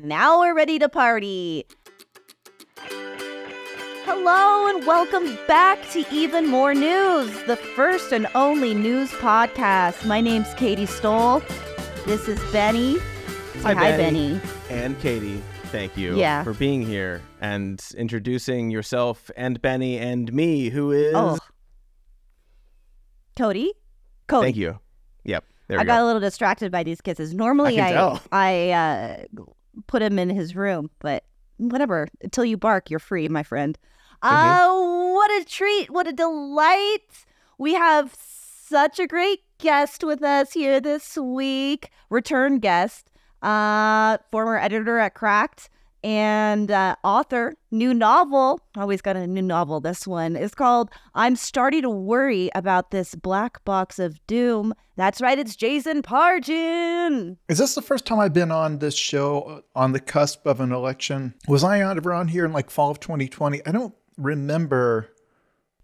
now we're ready to party. Hello and welcome back to Even More News, the first and only news podcast. My name's Katie Stoll. This is Benny. Hi, Benny. And Katie, thank you for being here and introducing yourself and Benny and me, who is... Cody? Thank you. Yep, there we go. I got a little distracted by these kisses. Normally I put him in his room, but whatever. Until you bark, you're free, my friend. What a treat. What a delight. We have such a great guest with us here this week. Return guest, former editor at Cracked and author, new novel. Always got a new novel. This one is called I'm Starting to Worry About This Black Box of Doom. That's right. It's Jason Pargin. Is this the first time I've been on this show on the cusp of an election? Was I ever on here in like fall of 2020? I don't remember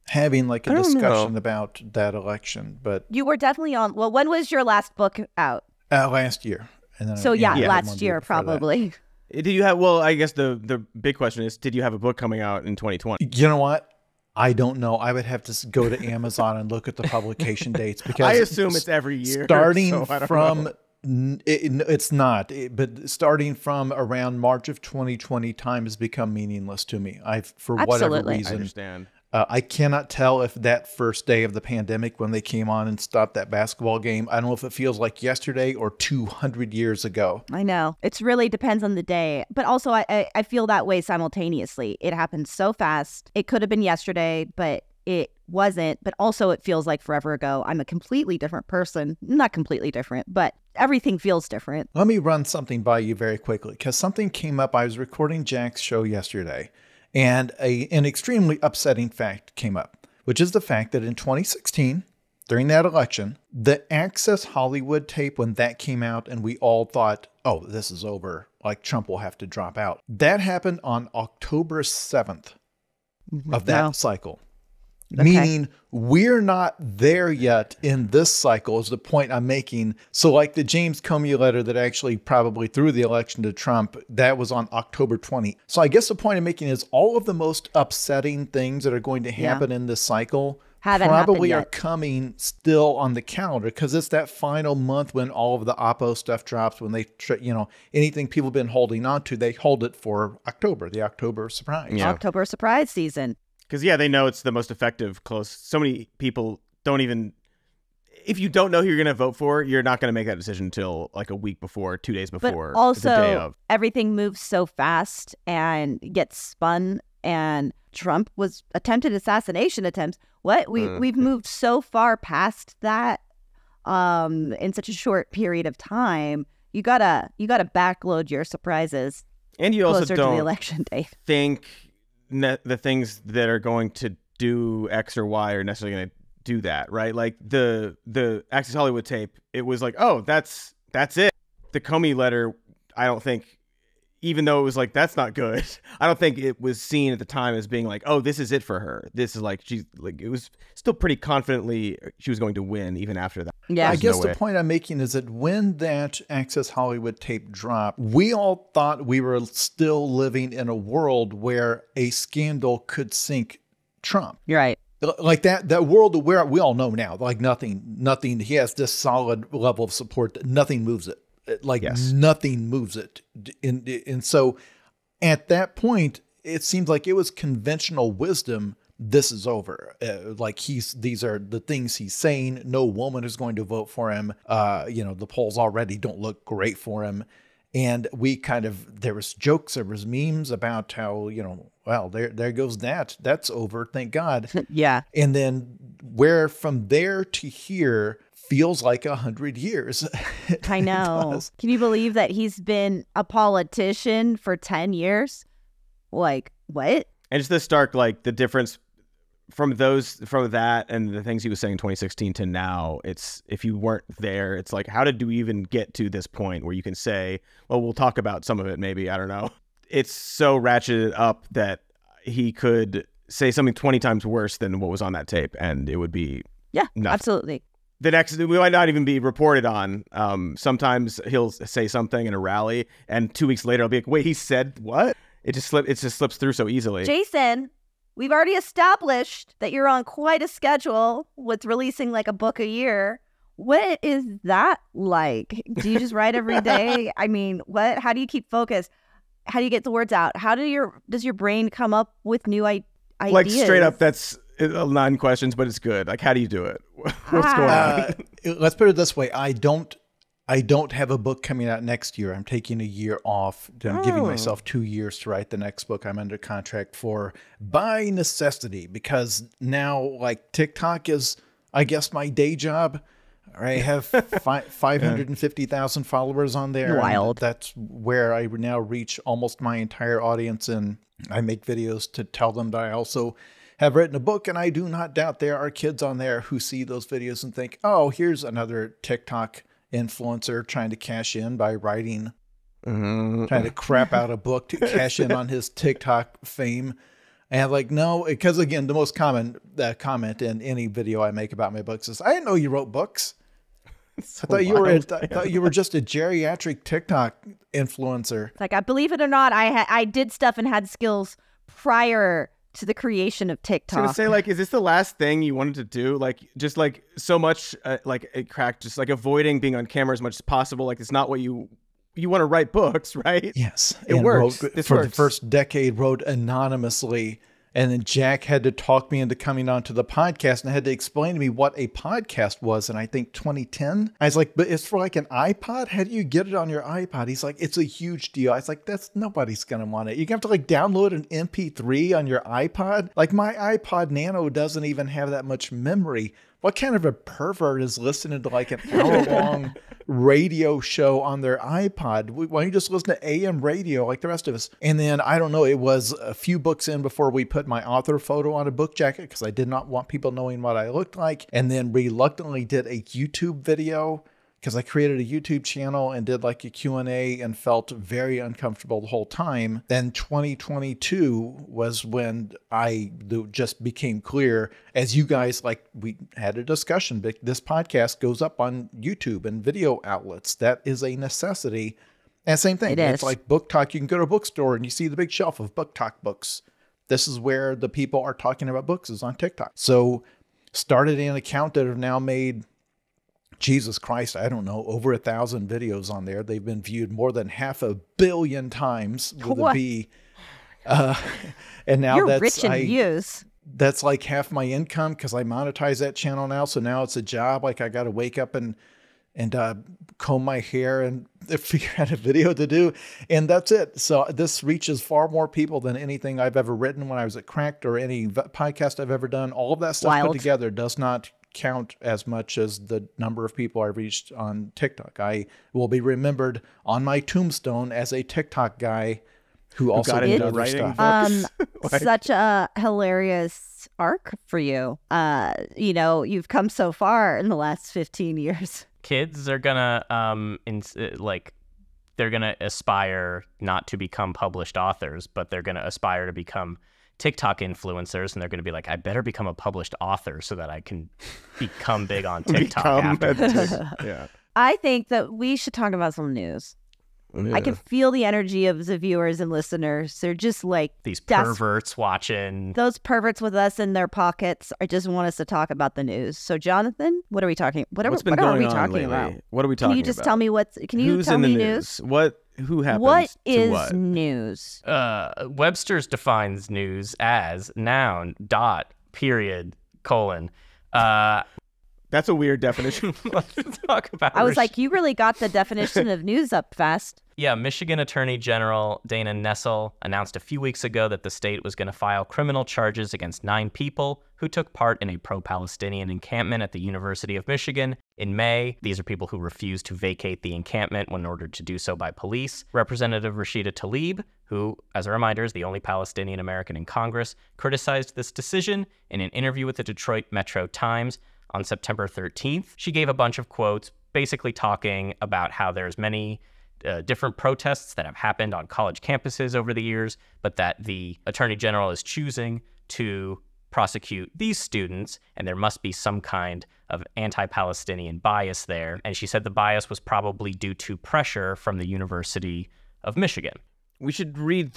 having like a discussion about that election, but you were definitely on. Well, when was your last book out? Last year. And then last year probably. Did you have? Well, I guess the big question is, did you have a book coming out in 2020? You know what? I don't know. I would have to go to Amazon and look at the publication dates because I assume it's every year. Starting from it's not, but starting from around March of 2020, time has become meaningless to me. For whatever reason, I understand. I cannot tell if that first day of the pandemic when they came on and stopped that basketball game, I don't know if it feels like yesterday or 200 years ago. I know. It really depends on the day. But also, I feel that way simultaneously. It happened so fast. It could have been yesterday, but it wasn't. But also, it feels like forever ago. I'm a completely different person. Not completely different, but everything feels different. Let me run something by you very quickly because something came up. I was recording Jack's show yesterday. And an extremely upsetting fact came up, which is the fact that in 2016, during that election, the Access Hollywood tape, when that came out and we all thought, oh, this is over, like Trump will have to drop out. That happened on October 7th of that cycle. Okay. Meaning we're not there yet in this cycle is the point I'm making. So like the James Comey letter that actually probably threw the election to Trump, that was on October 20. So I guess the point I'm making is all of the most upsetting things that are going to happen in this cycle probably are coming still on the calendar because it's that final month when all of the Oppo stuff drops, when they, anything people have been holding on to, they hold it for October, the October surprise. Yeah. October surprise season. Because, they know it's the most effective close. So many people don't even, if you don't know who you're going to vote for, you're not going to make that decision until like a week before, 2 days before. But also, the day of. Everything moves so fast and gets spun. And Trump was attempted assassination attempts. We've moved so far past that in such a short period of time. You gotta backload your surprises. And you also closer don't to the election day. Think the things that are going to do X or Y are necessarily going to do that, right? Like the Access Hollywood tape, it was like, oh, that's it. The Comey letter, I don't think, even though it was like, that's not good, I don't think it was seen at the time as being like, oh, this is it for her. This is like, she's like, it was still pretty confidently she was going to win even after that. Yeah, I guess the point I'm making is that when that Access Hollywood tape dropped, we all thought we were still living in a world where a scandal could sink Trump. You're right. Like that world where we all know now, like nothing, he has this solid level of support that nothing moves it. Nothing moves it. And so at that point, it seems like it was conventional wisdom. This is over. These are the things he's saying. No woman is going to vote for him. The polls already don't look great for him. And there was jokes, there was memes about how, well, there goes that. That's over. Thank God. Yeah. And then where from there to here feels like 100 years. I know. Can you believe that he's been a politician for 10 years? Like, what? And just the stark, the difference from that and the things he was saying in 2016 to now, it's, if you weren't there, it's like, how did you even get to this point where you can say, well, we'll talk about some of it, maybe, I don't know. It's so ratcheted up that he could say something 20 times worse than what was on that tape, and it would be nothing. Absolutely. the next, we might not even be reported on. Sometimes he'll say something in a rally, and 2 weeks later I'll be like, wait, he said what? It just slips through so easily. Jason, we've already established that you're on quite a schedule with releasing like a book a year. What is that like? Do you just write every day? I mean, what? How do you keep focused? How do you get the words out? How does your brain come up with new ideas? Like straight up, that's 9 questions, but it's good. Like, how do you do it? What's going on? Let's put it this way. I don't have a book coming out next year. I'm taking a year off. I'm giving myself 2 years to write the next book I'm under contract for by necessity, because now like TikTok is, I guess, my day job. I have 550,000 followers on there. Wild. That's where I now reach almost my entire audience, and I make videos to tell them that I also have written a book, and I do not doubt there are kids on there who see those videos and think, oh, here's another TikTok influencer trying to cash in by writing, trying to crap out a book to cash in on his TikTok fame. And like, no, because again, the most common comment in any video I make about my books is, I didn't know you wrote books. I thought you were just a geriatric TikTok influencer. It's like, I believe it or not, I did stuff and had skills prior to the creation of TikTok. I was gonna say, like, is this the last thing you wanted to do? Like, just like so much, like it cracked, just like avoiding being on camera as much as possible. Like, it's not what you want to write books, right? Yes, it works. The first decade, wrote anonymously. And then Jack had to talk me into coming onto the podcast and had to explain to me what a podcast was in, I think, 2010. I was like, but it's for like an iPod? How do you get it on your iPod? He's like, it's a huge deal. I was like, nobody's going to want it. You have to like download an MP3 on your iPod. Like my iPod Nano doesn't even have that much memory. What kind of a pervert is listening to like an hour-long radio show on their iPod? Why don't you just listen to AM radio like the rest of us? And then, I don't know, it was a few books in before we put my author photo on a book jacket because I did not want people knowing what I looked like. And then reluctantly did a YouTube video because I created a YouTube channel and did like a Q&A and felt very uncomfortable the whole time. Then 2022 was when I just became clear, as you guys, like, we had a discussion, but this podcast goes up on YouTube and video outlets. That is a necessity. And same thing. It's like Book Talk. You can go to a bookstore and you see the big shelf of Book Talk books. This is where the people are talking about books, is on TikTok. So started an account that have now made, Jesus Christ, I don't know, over 1,000 videos on there. They've been viewed more than 500 million times with a B. And now you're rich in views. That's like half my income because I monetize that channel now. So now it's a job. Like I got to wake up and comb my hair and figure out a video to do. And that's it. So this reaches far more people than anything I've ever written when I was at Cracked or any podcast I've ever done. All of that stuff put together does not count as much as the number of people I reached on TikTok. I will be remembered on my tombstone as a TikTok guy who also did other stuff. Such a hilarious arc for you. You know, you've come so far in the last 15 years. Kids are gonna they're gonna aspire not to become published authors, but they're gonna aspire to become TikTok influencers, and they're going to be like, I better become a published author so that I can become big on TikTok Yeah. I think that we should talk about some news. Yeah. I can feel the energy of the viewers and listeners. They're just like these perverts watching. Those perverts with us in their pockets just want us to talk about the news. So, Jonathan, what are we talking? What are we talking about? What are we talking about? Can you just tell me Who's tell in me the news? Who happens? What is what? News? Webster's defines news as noun, period, : That's a weird definition. Let's talk about I was like, you really got the definition of news up fast. Yeah, Michigan Attorney General Dana Nessel announced a few weeks ago that the state was going to file criminal charges against 9 people who took part in a pro-Palestinian encampment at the University of Michigan in May. These are people who refused to vacate the encampment when ordered to do so by police. Representative Rashida Tlaib, who, as a reminder, is the only Palestinian American in Congress, criticized this decision in an interview with the Detroit Metro Times on September 13th. She gave a bunch of quotes basically talking about how there's many different protests that have happened on college campuses over the years, but that the Attorney General is choosing to prosecute these students, and there must be some kind of anti-Palestinian bias there. And she said the bias was probably due to pressure from the University of Michigan. We should read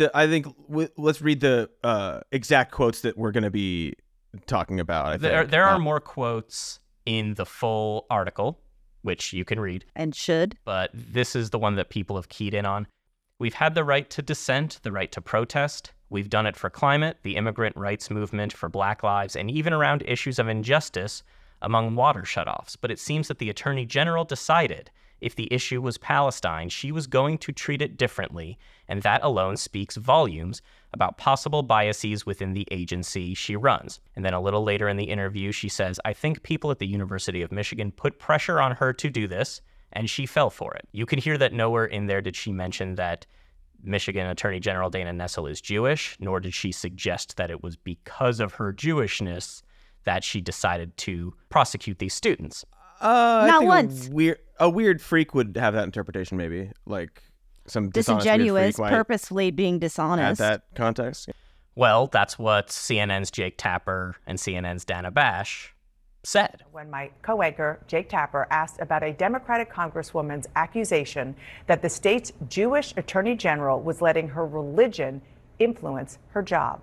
let's read the exact quotes that we're going to be talking about. I think. There are more quotes in the full article, which you can read. And should. But this is the one that people have keyed in on. We've had the right to dissent, the right to protest. We've done it for climate, the immigrant rights movement, for Black lives, and even around issues of injustice among water shutoffs. But it seems that the Attorney General decided if the issue was Palestine, she was going to treat it differently, and that alone speaks volumes about possible biases within the agency she runs. And then a little later in the interview, she says, I think people at the University of Michigan put pressure on her to do this, and she fell for it. You can hear that nowhere in there did she mention that Michigan Attorney General Dana Nessel is Jewish, nor did she suggest that it was because of her Jewishness that she decided to prosecute these students. Not once. A weird freak would have that interpretation, maybe. Like some disingenuous, purposefully being dishonest. At that context. Well, that's what CNN's Jake Tapper and CNN's Dana Bash said. When my co-anchor, Jake Tapper, asked about a Democratic congresswoman's accusation that the state's Jewish attorney general was letting her religion influence her job.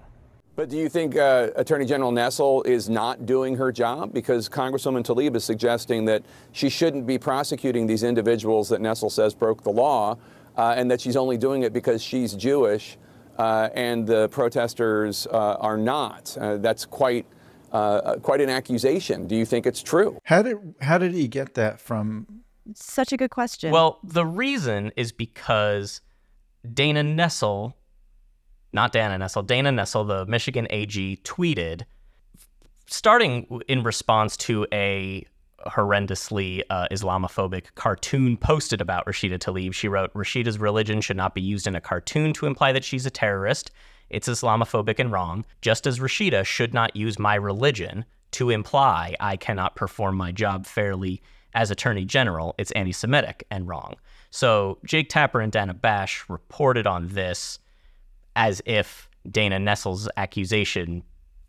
But do you think Attorney General Nessel is not doing her job? Because Congresswoman Tlaib is suggesting that she shouldn't be prosecuting these individuals that Nessel says broke the law, and that she's only doing it because she's Jewish and the protesters are not. That's quite an accusation. Do you think it's true? How did he get that from? Such a good question. Well, the reason is because Dana Nessel, the Michigan AG, tweeted, starting in response to a horrendously Islamophobic cartoon posted about Rashida Tlaib. She wrote, Rashida's religion should not be used in a cartoon to imply that she's a terrorist. It's Islamophobic and wrong, just as Rashida should not use my religion to imply I cannot perform my job fairly as Attorney General. It's anti-Semitic and wrong. So Jake Tapper and Dana Bash reported on this as if Dana Nessel's accusation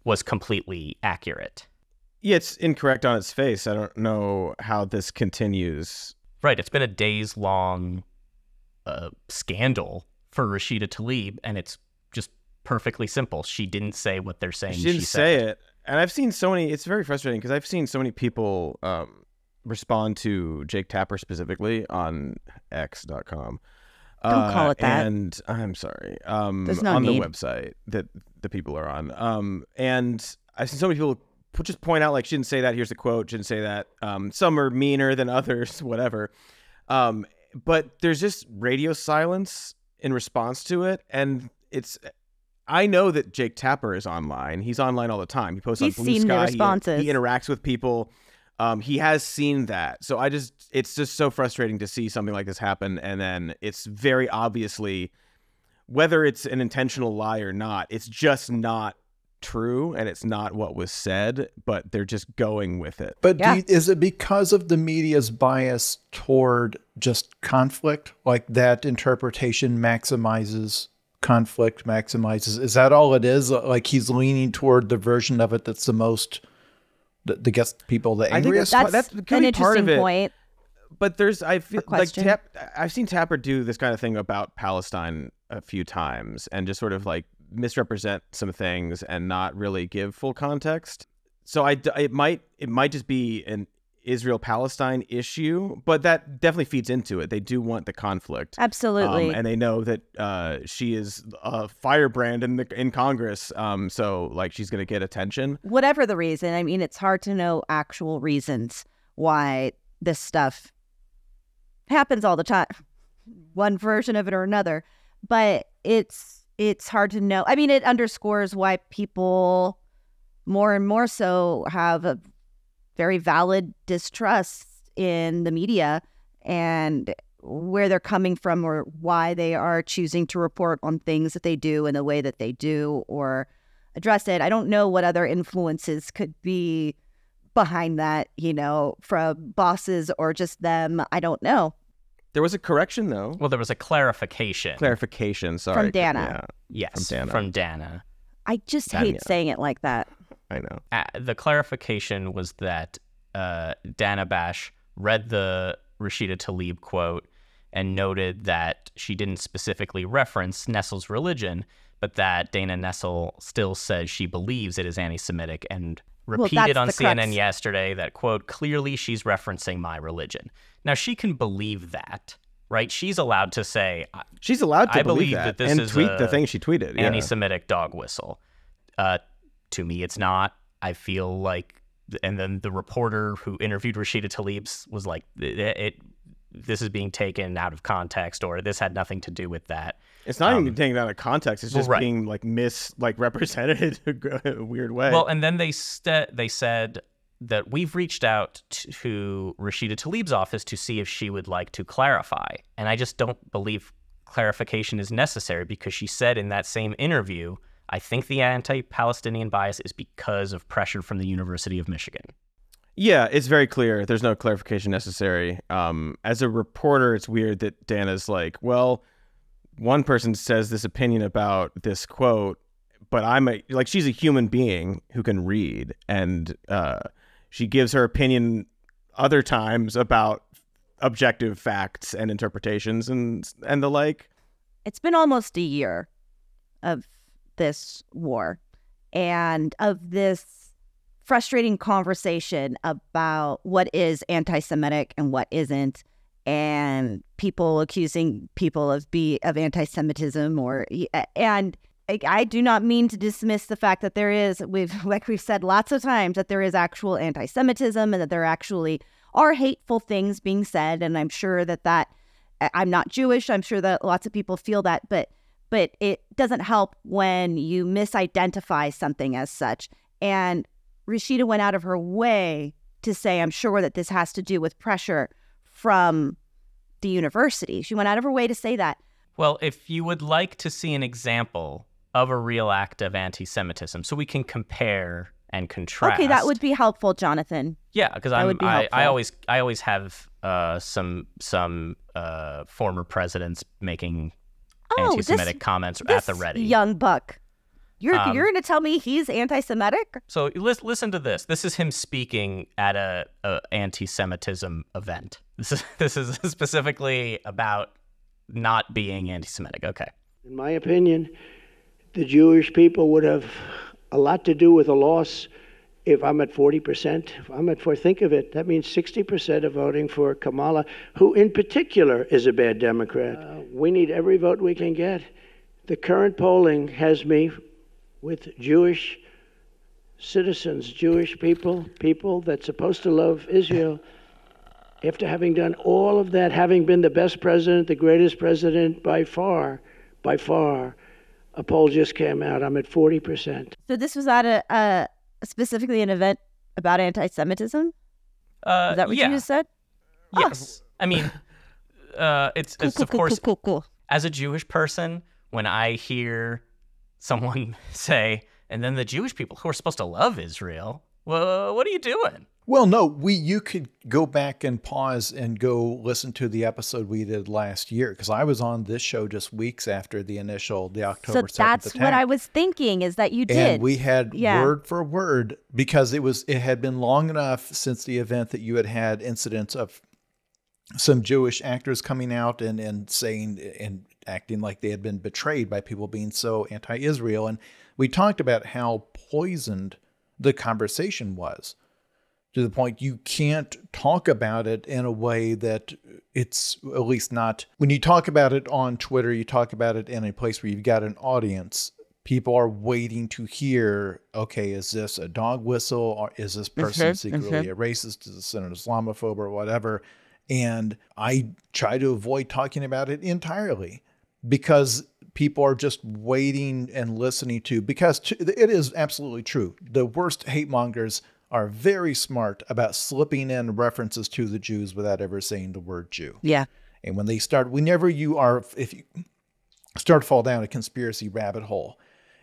was completely accurate. Yeah, it's incorrect on its face. I don't know how this continues. Right, it's been a days-long scandal for Rashida Tlaib, and it's just perfectly simple. She didn't say what they're saying she didn't say it. And I've seen so many, it's very frustrating because I've seen so many people respond to Jake Tapper specifically on x.com. Don't call it that. And I'm sorry. There's no on need. the website that the people are on. And I've seen so many people just point out, like, she didn't say that. Here's the quote. She didn't say that. Some are meaner than others, whatever. But there's just radio silence in response to it. And I know that Jake Tapper is online. He's online all the time. He posts on Blue seen Sky. the responses. He interacts with people. He has seen that. So it's just so frustrating to see something like this happen. And then it's very obviously, whether it's an intentional lie or not, it's just not true. And it's not what was said, but they're just going with it. But is it because of the media's bias toward just conflict? Like that interpretation maximizes conflict, is that all it is? Like he's leaning toward the version of it that's the most, that gets people the angriest? That's an interesting point. But I feel like I've seen Tapper do this kind of thing about Palestine a few times and just sort of like misrepresent some things and not really give full context. So it might just be an Israel-Palestine issue, but that definitely feeds into it. They do want the conflict. Absolutely. And they know that she is a firebrand in Congress. So like she's going to get attention. Whatever the reason. I mean, it's hard to know actual reasons why this stuff happens all the time. One version of it or another. But it's hard to know. I mean, it underscores why people more and more so have a very valid distrust in the media and where they're coming from or why they are choosing to report on things that they do in the way that they do or address it. I don't know what other influences could be behind that, from bosses or just them. I don't know. There was a correction, though. Well, there was a clarification. Sorry. From Dana. Yeah. Yes, from Dana. I just hate saying it like that. I know. The clarification was that Dana Bash read the Rashida Tlaib quote and noted that she didn't specifically reference Nessel's religion, but that Dana Nessel still says she believes it is anti-Semitic and repeated on CNN yesterday that, quote, clearly she's referencing my religion. Now, she can believe that, right? She's allowed to say, she's allowed to I believe that this and is tweet the thing she tweeted. Anti-Semitic dog whistle. To me, it's not. I feel like, and then the reporter who interviewed Rashida Tlaib was like, this is being taken out of context, or this had nothing to do with that. It's not even taken out of context. It's just being represented in a weird way. Well, and then they said that we've reached out to Rashida Tlaib's office to see if she would like to clarify. And I just don't believe clarification is necessary, because she said in that same interview, I think the anti-Palestinian bias is because of pressure from the University of Michigan. Yeah, it's very clear. There's no clarification necessary. As a reporter, it's weird that Dana's like, well, one person says this opinion about this quote, but she's a human being who can read, and she gives her opinion other times about objective facts and interpretations and the like. It's been almost a year of this war and of this frustrating conversation about what is anti-Semitic and what isn't, and people accusing people of anti-Semitism, and I do not mean to dismiss the fact that there is, we've said lots of times, that there is actual anti-Semitism and that there actually are hateful things being said, and I'm sure that I'm not Jewish, I'm sure that lots of people feel that, but it doesn't help when you misidentify something as such. And Rashida went out of her way to say, I'm sure that this has to do with pressure from the university. She went out of her way to say that. Well, if you would like to see an example of a real act of anti-Semitism, so we can compare and contrast. Okay, that would be helpful, Jonathan. Yeah, because I always have some former presidents making anti-Semitic comments at the ready. Young buck. You're going to tell me he's anti-Semitic? So listen to this. This is him speaking at a anti-Semitism event. This is specifically about not being anti-Semitic. Okay. In my opinion, the Jewish people would have a lot to do with a loss if I'm at 40%. If I'm at 4%, think of it. That means 60% are voting for Kamala, who in particular is a bad Democrat. We need every vote we can get. The current polling has me with Jewish citizens, Jewish people that's supposed to love Israel. After having done all of that, having been the best president, the greatest president by far, a poll just came out. I'm at 40%. So this was at specifically an event about anti-Semitism? Is that what you just said? Yes. Oh. I mean, it's of course, cool. As a Jewish person, when I hear someone say, and then the Jewish people who are supposed to love Israel, well, what are you doing? Well, no, you could go back and pause and go listen to the episode we did last year, because I was on this show just weeks after the October 7th So that's attack. what I was thinking, is that you did. And we had word for word, because it had been long enough since the event that you had incidents of some Jewish actors coming out and saying and acting like they had been betrayed by people being so anti-Israel. And we talked about how poisoned the conversation was, to the point you can't talk about it in a way that it's at least not. When you talk about it on Twitter, you talk about it in a place where you've got an audience. People are waiting to hear, okay, is this a dog whistle, or is this person secretly a racist? Is this an Islamophobe or whatever? And I try to avoid talking about it entirely, because people are just waiting and listening to, because it is absolutely true. The worst hate mongers are very smart about slipping in references to the Jews without ever saying the word Jew. Yeah. And when they start, if you start to fall down a conspiracy rabbit hole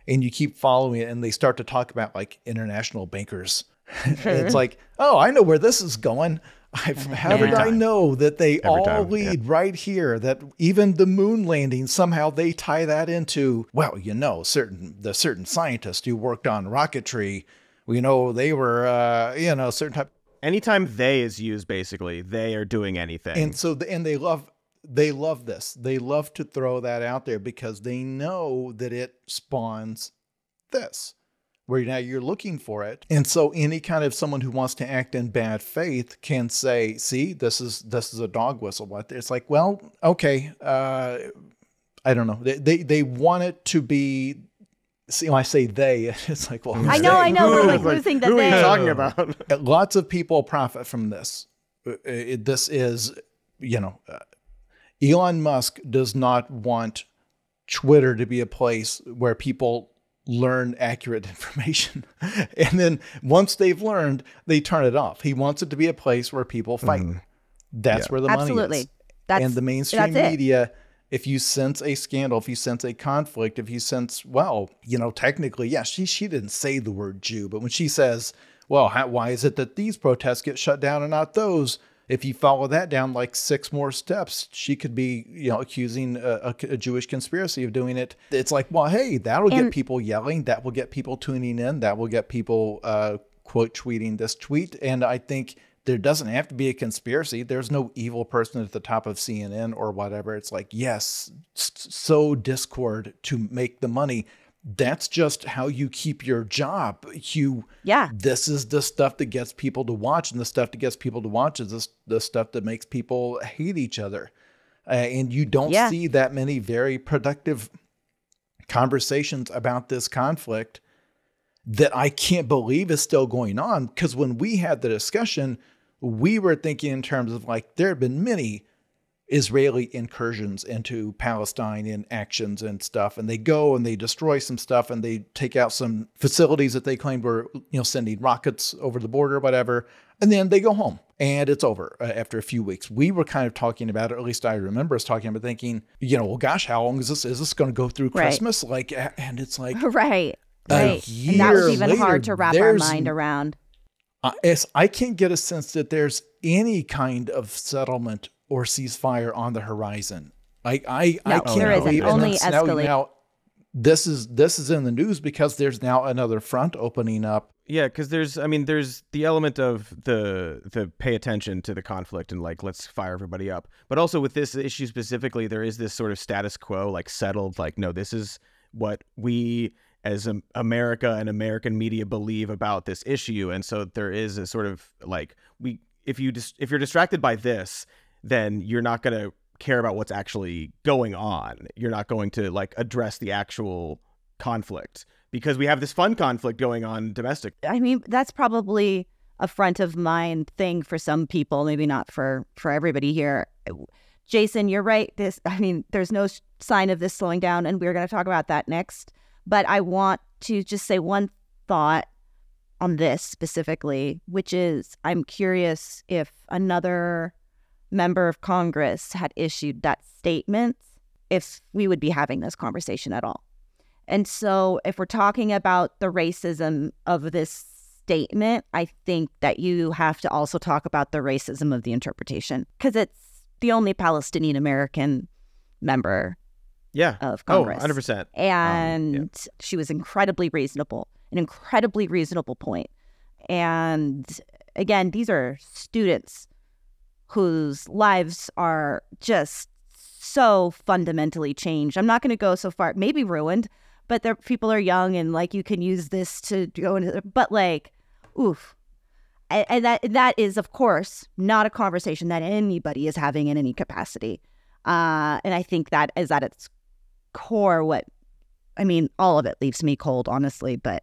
and you keep following it and they start to talk about like international bankers, it's like, oh, I know where this is going. How did I know that they all lead right here, that even the moon landing, somehow they tie that into, well, the certain scientists who worked on rocketry, we know they were, certain type. anytime they is used, basically, they are doing anything. And so, they love this. They love to throw that out there because they know that it spawns this, where now you're looking for it. And so any kind of someone who wants to act in bad faith can say, see, this is a dog whistle. But it's like, well, okay. I don't know. They want it to be, see, when I say they, it's like, well, I know. We're like losing the who they. are you talking about? Lots of people profit from this. This is, Elon Musk does not want Twitter to be a place where people learn accurate information. And then once they've learned, they turn it off. He wants it to be a place where people fight. That's where the money is. And the mainstream media, if you sense a scandal, if you sense a conflict, if you sense, well, technically, yeah, she didn't say the word Jew, but when she says, well, why is it that these protests get shut down and not those? If you follow that down like 6 more steps, she could be, accusing a Jewish conspiracy of doing it. It's like, well, hey, that'll get people yelling. That will get people tuning in. That will get people quote tweeting this tweet. And I think there doesn't have to be a conspiracy. There's no evil person at the top of CNN or whatever. It's like, yes, sow discord to make the money. That's just how you keep your job. This is the stuff that gets people to watch, and the stuff that gets people to watch is the stuff that makes people hate each other. And you don't see that many very productive conversations about this conflict that I can't believe is still going on. Because when we had the discussion, we were thinking in terms of like, there have been many Israeli incursions into Palestine in actions and stuff. And they go and they destroy some stuff and they take out some facilities that they claimed were, sending rockets over the border or whatever. And then they go home and it's over after a few weeks. We were kind of talking about it, or at least I remember us talking about thinking, well, gosh, how long is this going to go through Christmas? Like, and it's like, right. And that was even hard to wrap our mind around. I can't get a sense that there's any kind of settlement or ceasefire on the horizon. I can't believe only escalate. Now, this is in the news because there's now another front opening up. Yeah, because there's the element of the pay attention to the conflict and like, let's fire everybody up. But also with this issue specifically, there is this sort of status quo, like settled, like, no, this is what we as America and American media believe about this issue. And so there is a sort of like, if you're distracted by this, then you're not going to care about what's actually going on. You're not going to like address the actual conflict because we have this fun conflict going on domestic. I mean, that's probably a front of mind thing for some people, maybe not for everybody here. Jason, you're right. There's no sign of this slowing down, and we're going to talk about that next. But I want to just say one thought on this specifically, which is I'm curious if another member of Congress had issued that statement, if we would be having this conversation at all. And so if we're talking about the racism of this statement, I think that you have to also talk about the racism of the interpretation, because it's the only Palestinian American member of Congress. 100%. And she was incredibly reasonable, an incredibly reasonable point. And again, these are students whose lives are just so fundamentally changed. I'm not going to go so far, maybe ruined, but people are young and like you can use this to go into, but like, oof. And that is, of course, not a conversation that anybody is having in any capacity. And I think that is at its core all of it leaves me cold, honestly, but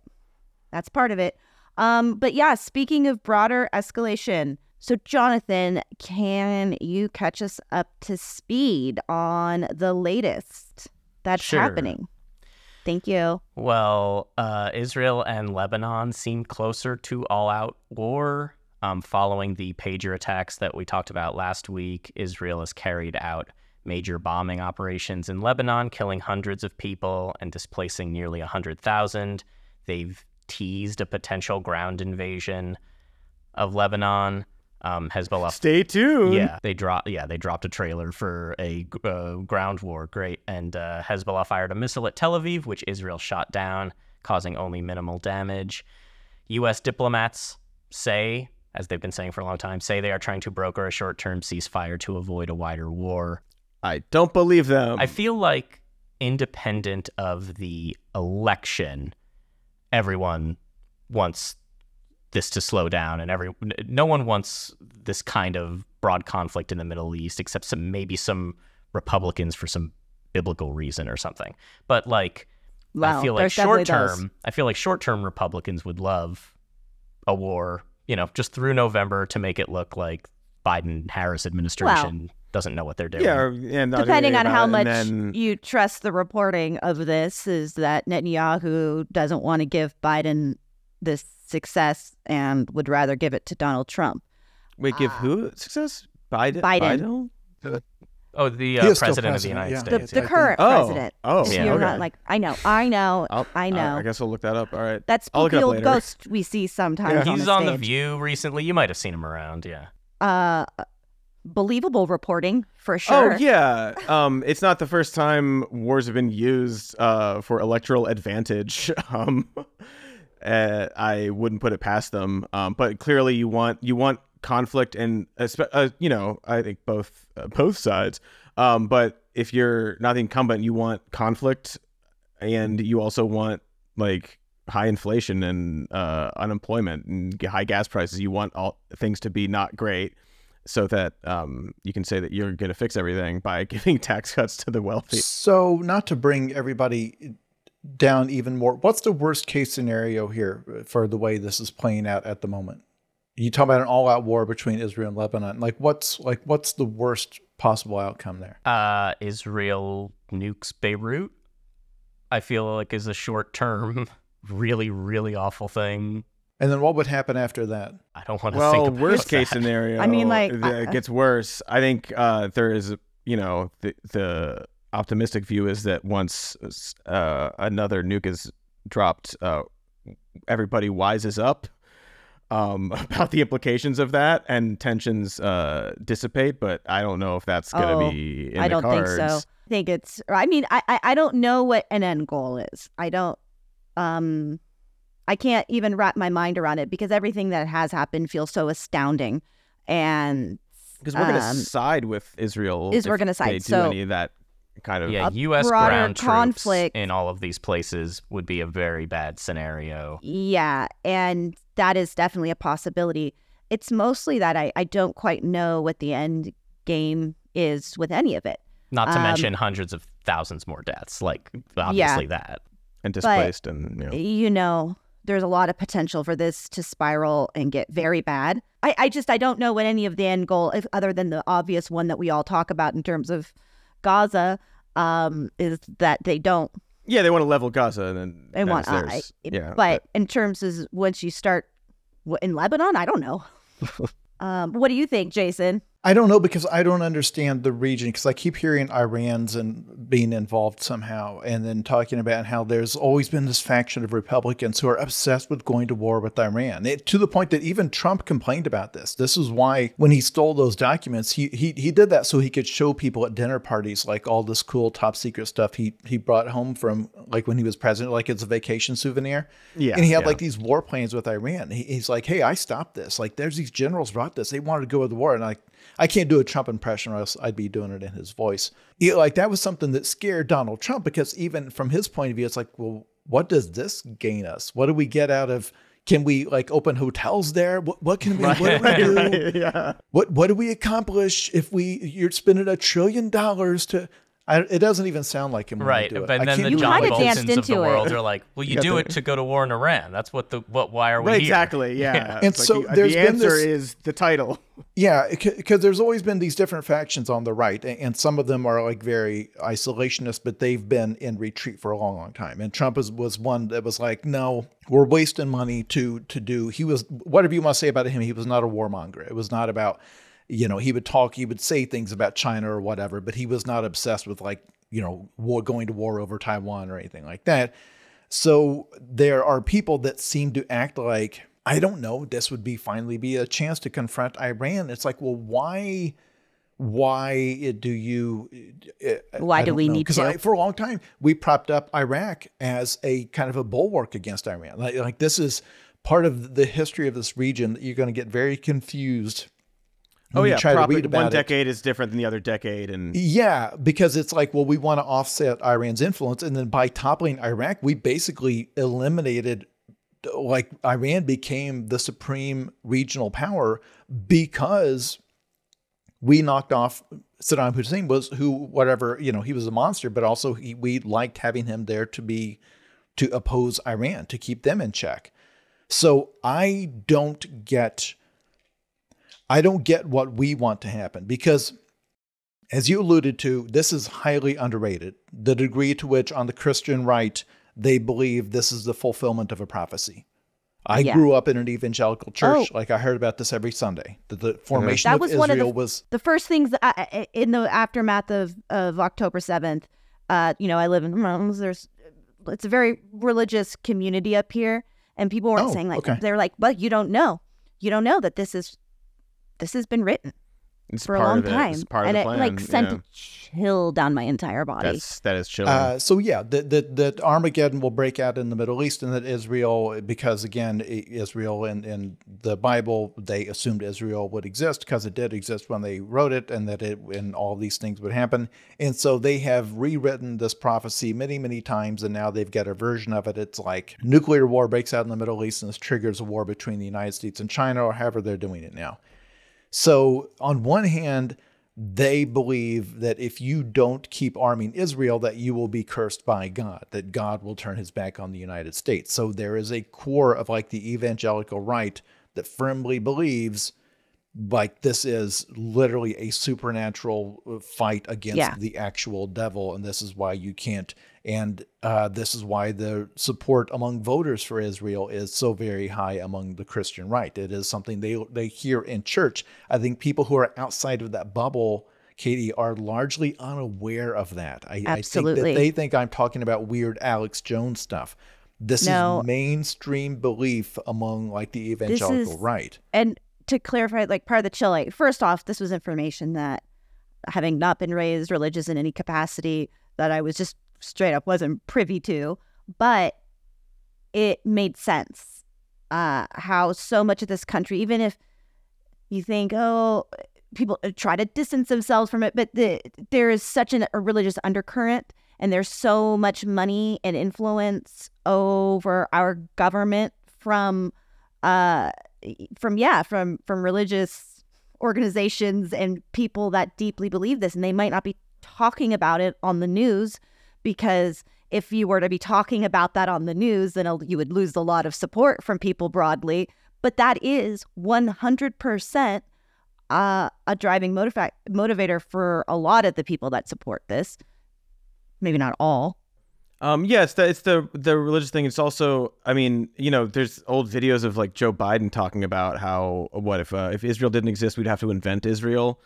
that's part of it. But yeah, speaking of broader escalation, so Jonathan, can you catch us up to speed on the latest that's happening? Thank you. Well, Israel and Lebanon seem closer to all-out war. Following the pager attacks that we talked about last week, Israel has carried out major bombing operations in Lebanon, killing hundreds of people and displacing nearly 100,000. They've teased a potential ground invasion of Lebanon. Hezbollah. Stay tuned. Yeah, they dropped a trailer for a ground war. Great. And Hezbollah fired a missile at Tel Aviv, which Israel shot down, causing only minimal damage. U.S. diplomats say as they've been saying for a long time, say they are trying to broker a short-term ceasefire to avoid a wider war. I don't believe them. I feel like independent of the election, everyone wants this to slow down, and no one wants this kind of broad conflict in the Middle East, except maybe some Republicans for some biblical reason or something. But like, I feel like short-term Republicans would love a war, just through November to make it look like Biden-Harris administration doesn't know what they're doing. Yeah, and depending on how much you trust the reporting of this, is that Netanyahu doesn't want to give Biden this success and would rather give it to Donald Trump. Wait, give who success? Biden. Oh, the president of the United States. The current president. Oh, so yeah. You're not like, I know. I guess I'll look that up. All right. That spooky old ghost we see sometimes. He's on The View recently. You might have seen him around, yeah. Believable reporting, for sure. Oh, yeah. It's not the first time wars have been used for electoral advantage. I wouldn't put it past them. But clearly you want conflict, and I think both sides. But if you're not the incumbent, you want conflict, and you also want like high inflation and unemployment and high gas prices. You want all things to be not great, so that you can say that you're going to fix everything by giving tax cuts to the wealthy. So not to bring everybody down even more, what's the worst case scenario here for the way this is playing out at the moment? You talk about an all-out war between Israel and Lebanon. What's the worst possible outcome there? Israel nukes Beirut. I feel like is a short-term, really, really awful thing. And then what would happen after that? I don't want to think about worst case that. snenario. I mean, it gets worse. I think there is, the optimistic view is that once another nuke is dropped, everybody wises up about the implications of that, and tensions dissipate. But I don't know if that's going to be in the cards. Think so. I think it's. I mean, I don't know what an end goal is. I don't. I can't even wrap my mind around it, because everything that has happened feels so astounding, and because we're going to side with Israel. We're going to side. They do any of that kind of U.S. ground conflict troops in all of these places would be a very bad scenario. Yeah, and that is definitely a possibility. It's mostly that I don't quite know what the end game is with any of it. Not to mention hundreds of thousands more deaths, obviously that. And displaced, and there's a lot of potential for this to spiral and get very bad. I don't know what any of the end goal, other than the obvious one that we all talk about in terms of Gaza, is that they don't. Yeah, they want to level Gaza, and then they want. But in terms of once you start in Lebanon, I don't know. What do you think, Jason? I don't know, because I don't understand the region, because I keep hearing Iran's and being involved somehow, and then talking about how there's always been this faction of Republicans who are obsessed with going to war with Iran, to the point that even Trump complained about this. This is why when he stole those documents, he did that so he could show people at dinner parties all this cool top secret stuff he brought home from when he was president, it's a vacation souvenir. Yeah, and he had these war plans with Iran. He's like, hey, I stopped this. There's these generals brought this. They wanted to go to the war, and I can't do a Trump impression, or else I'd be doing it in his voice. That was something that scared Donald Trump, because even from his point of view, it's well, what does this gain us? What do we get out of? Can we open hotels there? What can we? What do we do? Right, yeah. What do we accomplish if you're spending $1 trillion to? It doesn't even sound like him. Right, do it. But then the John Boltons of the world are like, well, you do it to go to war in Iran. That's why are we here? Exactly, yeah. And so there's the been answer this, is the title. Yeah, because there's always been these different factions on the right, and some of them are very isolationist, but they've been in retreat for a long, long time. And Trump was one that was no, we're wasting money to do. He was, whatever you want to say about him, he was not a warmonger. It was not about, he would say things about China or whatever, but he was not obsessed with going to war over Taiwan or anything like that. So there are people that seem to act like, I don't know, this would finally be a chance to confront Iran. It's well, why do you? Why do we need to? Because for a long time we propped up Iraq as a kind of a bulwark against Iran. This is part of the history of this region that you're going to get very confused. Oh yeah, try to read about one decade is different than the other decade, and yeah, because it's like, well, we want to offset Iran's influence, and then by toppling Iraq, we basically eliminated, like, Iran became the supreme regional power because we knocked off Saddam Hussein, he was a monster, but also we liked having him there to oppose Iran, to keep them in check. So I don't get what we want to happen, because as you alluded to, this is highly underrated. The degree to which on the Christian right, they believe this is the fulfillment of a prophecy. I grew up in an evangelical church. Like, I heard about this every Sunday. The formation of Israel was the first things in the aftermath of October 7th. I live in it's a very religious community up here, and people weren't saying they're like, well, you don't know that this has been written for a long time. It's part and of the plan. It like sent a chill down my entire body. That is chilling. So yeah, that Armageddon will break out in the Middle East, and that Israel, because again, Israel in the Bible, they assumed Israel would exist because it did exist when they wrote it, and and all these things would happen. And so they have rewritten this prophecy many, many times, and now they've got a version of it. It's like nuclear war breaks out in the Middle East, and this triggers a war between the United States and China, or however they're doing it now. So on one hand, they believe that if you don't keep arming Israel, that you will be cursed by God, that God will turn his back on the United States. So there is a core of like the evangelical right that firmly believes like this is literally a supernatural fight against the actual devil. And this is why you can't. And this is why the support among voters for Israel is so very high among the Christian right. It is something they hear in church. I think people who are outside of that bubble, Katie, are largely unaware of that. I think that they think I'm talking about weird Alex Jones stuff. This is mainstream belief among like the evangelical right. And to clarify, like part of the chill, like, first off, this was information that, having not been raised religious in any capacity, that I was just straight up wasn't privy to, but it made sense how so much of this country, even if you think, people try to distance themselves from it, but there is such a religious undercurrent, and there's so much money and influence over our government from religious organizations and people that deeply believe this, and they might not be talking about it on the news, because if you were to be talking about that on the news, then you would lose a lot of support from people broadly. But that is 100% a driving motivator for a lot of the people that support this. Maybe not all. It's the religious thing. It's also, I mean, there's old videos of like Joe Biden talking about how, what if Israel didn't exist, we'd have to invent Israel.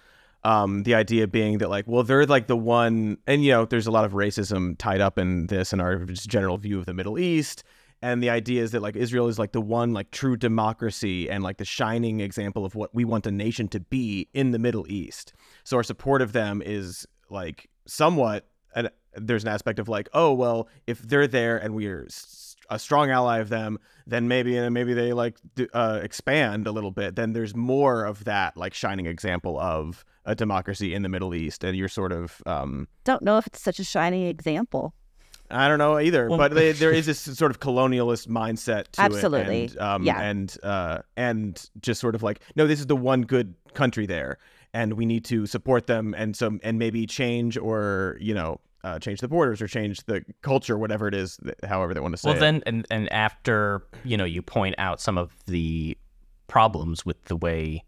The idea being that like, well, they're like the one, and there's a lot of racism tied up in this and our just general view of the Middle East. And the idea is that like Israel is like the one like true democracy and like the shining example of what we want a nation to be in the Middle East. So our support of them is like somewhat, there's an aspect of like, oh, well, if they're there and we're a strong ally of them, then maybe they like expand a little bit. Then there's more of that like shining example of a democracy in the Middle East, and you're sort of don't know if it's such a shining example. I don't know either, but there is this sort of colonialist mindset to absolutely. it, and just sort of like, no, this is the one good country there, and we need to support them, and maybe change or change the borders or change the culture, whatever it is, however they want to say it. Well, then, and after, you point out some of the problems with the way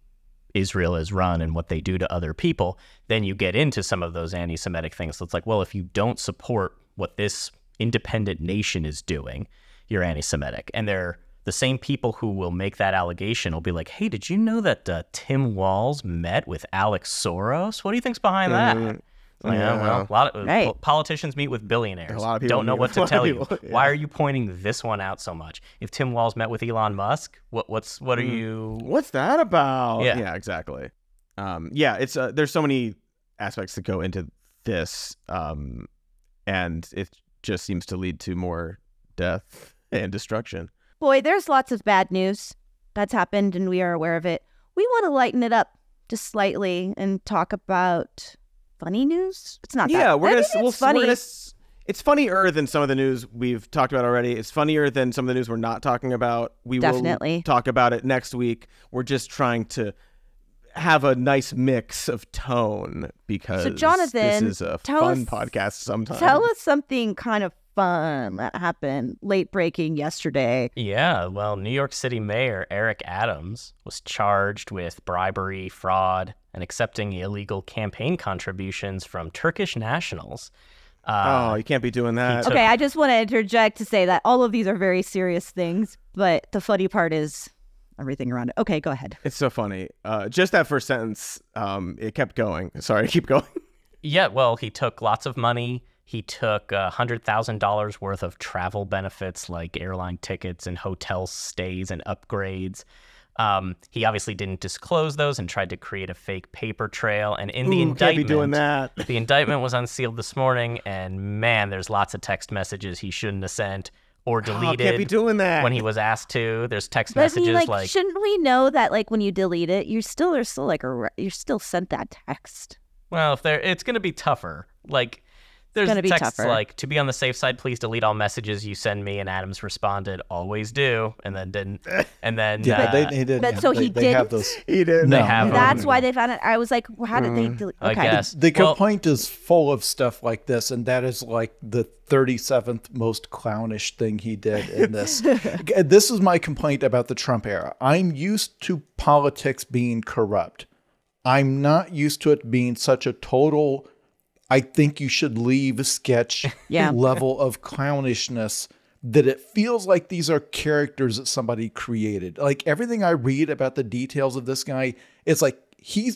Israel is run and what they do to other people, then you get into some of those anti-Semitic things. So it's like, well, if you don't support what this independent nation is doing, you're anti-Semitic. And they're the same people who will make that allegation will be like, hey, did you know that Tim Walz met with Alex Soros? What do you think's behind that? Like, well, a lot of politicians meet with billionaires. A lot of people don't know what to tell you. Why are you pointing this one out so much? If Tim Walz met with Elon Musk, what are you? What's that about? Yeah, exactly. It's there's so many aspects that go into this, and it just seems to lead to more death and destruction. boy, there's lots of bad news that's happened, and we are aware of it. We want to lighten it up just slightly and talk about funny news. It's not. Yeah, it's funny. It's funnier than some of the news we've talked about already. It's funnier than some of the news we're not talking about. We Definitely will talk about it next week. We're just trying to have a nice mix of tone because Jonathan, this is a fun podcast sometimes. Tell us something kind of fun that happened late breaking yesterday. Yeah, well, New York City Mayor Eric Adams was charged with bribery, fraud, and accepting illegal campaign contributions from Turkish nationals. You can't be doing that. Okay, I just want to interject to say that all of these are very serious things, but the funny part is everything around it. Okay, go ahead. It's so funny. Just that first sentence, it kept going. Sorry, keep going. Yeah, well, he took lots of money. He took $100,000 worth of travel benefits like airline tickets and hotel stays and upgrades. He obviously didn't disclose those and tried to create a fake paper trail. And in the indictment, can't be doing that. The indictment was unsealed this morning, and man, there's lots of text messages he shouldn't have sent or deleted. Can't be doing that. When he was asked to. There's text messages like shouldn't we know that when you delete it, you're still sent that text. Well, it's going to be tougher. There's texts like, to be on the safe side, please delete all messages you send me. And Adams responded, always do. And then didn't. And then he did. But so he they have did. those. He did. They have That's them. why they found it. I was like, well, how did they delete? Okay. I guess. The complaint is full of stuff like this, and that is like the 37th most clownish thing he did in this. This is my complaint about the Trump era. I'm used to politics being corrupt. I'm not used to it being such a total, I think you should leave sketch level of clownishness that it feels like these are characters that somebody created. Like everything I read about the details of this guy, it's like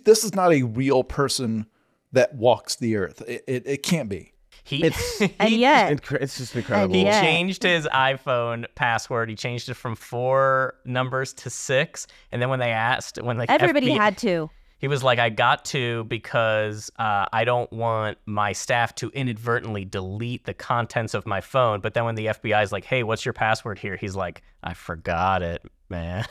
this is not a real person that walks the earth. It can't be. It's just incredible. He changed his iPhone password. He changed it from 4 numbers to 6. And then when they asked, everybody had to. He was like, I got to because I don't want my staff to inadvertently delete the contents of my phone. But then when the FBI is like, hey, what's your password here? He's like, I forgot it, man.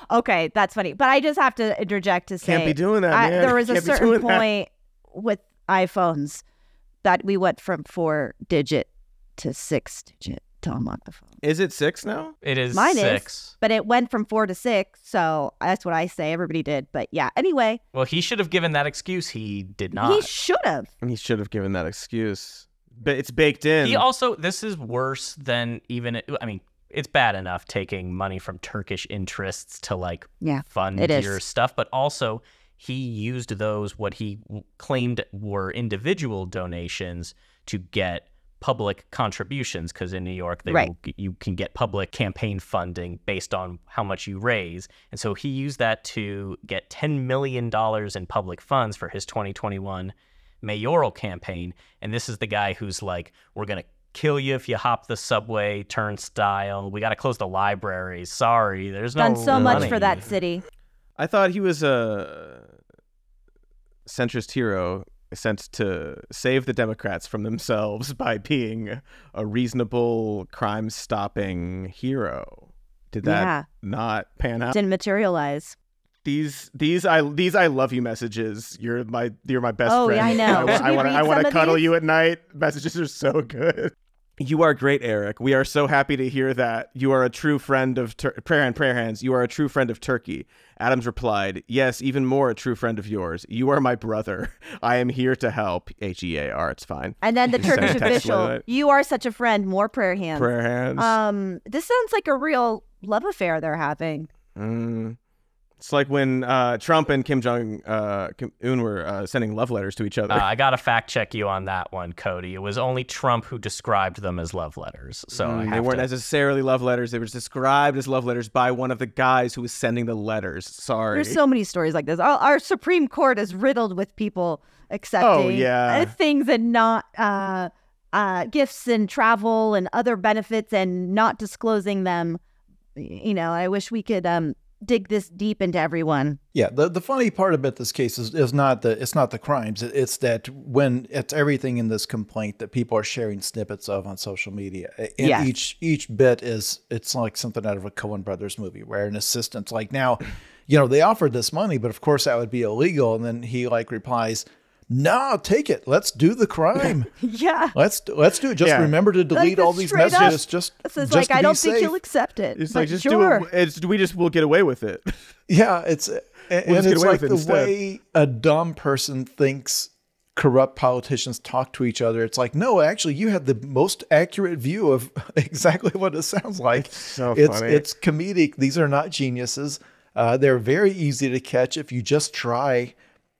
Okay, that's funny. But I just have to interject to say. Can't be doing that, man. There was a Can't be certain doing point with iPhones that we went from 4-digit to 6-digit to unlock the phone. Is it 6 now? It is Mine 6. Is, but it went from 4 to 6, so that's what I say. Everybody did, but yeah. Anyway. Well, he should have given that excuse. He did not. He should have. He should have given that excuse. But it's baked in. He also, this is worse than even, I mean, it's bad enough taking money from Turkish interests to fund your stuff, but also he used those, what he claimed were individual donations, to get public contributions, because in New York you can get public campaign funding based on how much you raise. And so he used that to get $10 million in public funds for his 2021 mayoral campaign. And this is the guy who's like, we're going to kill you if you hop the subway turnstile. We got to close the libraries. Sorry, there's no done so money. much for that city. I thought he was a centrist hero sent to save the Democrats from themselves by being a reasonable crime-stopping hero. Did that not pan out? Didn't materialize. These I love you messages. You're my best friend. Oh, yeah, I know. I want to cuddle you at night. Messages are so good. You are great, Eric. We are so happy to hear that. You are a true friend of prayer hands. You are a true friend of Turkey. Adams replied, yes, even more a true friend of yours. You are my brother. I am here to help. HEAR, it's fine. And then the Turkish official, you are such a friend. More prayer hands. Prayer hands. This sounds like a real love affair they're having. It's like when Trump and Kim Jong-un were sending love letters to each other. I got to fact check you on that one, Cody. It was only Trump who described them as love letters. So they weren't necessarily love letters. They were described as love letters by one of the guys who was sending the letters. Sorry. There's so many stories like this. Our Supreme Court is riddled with people accepting things and not gifts and travel and other benefits and not disclosing them. You know, I wish we could dig this deep into everyone. Yeah, the funny part about this case is not the crimes. It's that when it's everything in this complaint that people are sharing snippets of on social media. And each bit it's like something out of a Coen Brothers movie where an assistant's like, now, they offered this money, but of course that would be illegal. And then he like replies, "No, take it. Let's do the crime. Yeah. Let's do it. Just remember to delete all these messages. Just like, I don't think safe. you'll accept it. It's like, we'll get away with it. Yeah, it's like the way a dumb person thinks corrupt politicians talk to each other. It's like, no, actually, you have the most accurate view of exactly what it sounds like. It's so funny. It's comedic. These are not geniuses. They're very easy to catch if you just try.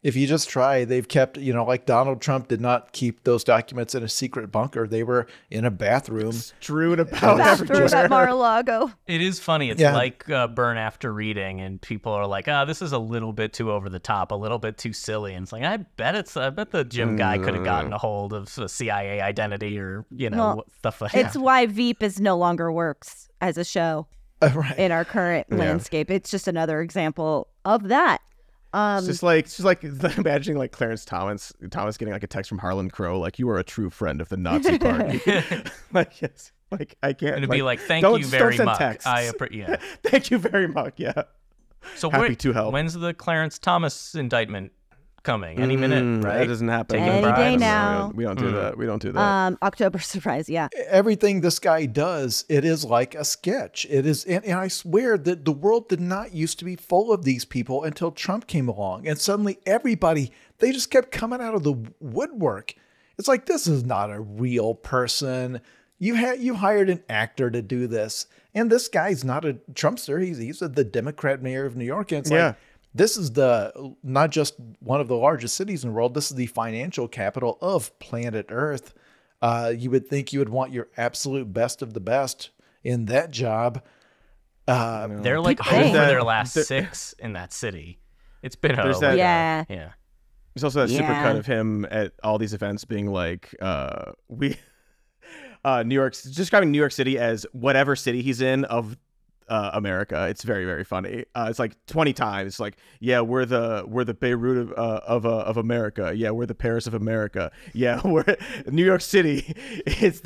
They've kept, like Donald Trump did not keep those documents in a secret bunker. They were in a bathroom. Strewn about everywhere. At Mar-a-Lago. It is funny. It's like Burn After Reading, and people are like, this is a little bit too over the top, a little bit too silly. And it's like, I bet the Jim guy could have gotten a hold of a CIA identity or, stuff like that. It's why Veep no longer works as a show in our current landscape. It's just another example of that. It's just like imagining like Clarence Thomas getting like a text from Harlan Crow, like, "You are a true friend of the Nazi Party." Like, yes, like I can't. It'd be like, "Thank you very much." Thank you very much. Yeah. So happy to help. When's the Clarence Thomas indictment coming? Any minute, right? That doesn't happen. Any day now. We don't do that. We don't do that. October surprise. Yeah. Everything this guy does, it is like a sketch. It is, and I swear that the world did not used to be full of these people until Trump came along, and suddenly they just kept coming out of the woodwork. It's like, this is not a real person. You hired an actor to do this, and this guy's not a Trumpster. He's the Democrat mayor of New York, and it's like, this is not just one of the largest cities in the world. This is the financial capital of planet Earth. You would think you would want your absolute best of the best in that job. They're like over their last 6 in that city. It's been There's also that super cut of him at all these events being like, New York, describing New York City as whatever city he's in of America. It's very, very funny. It's like 20 times. It's like, yeah, we're the Beirut of America. Yeah, we're the Paris of America. Yeah, we're New York City. It's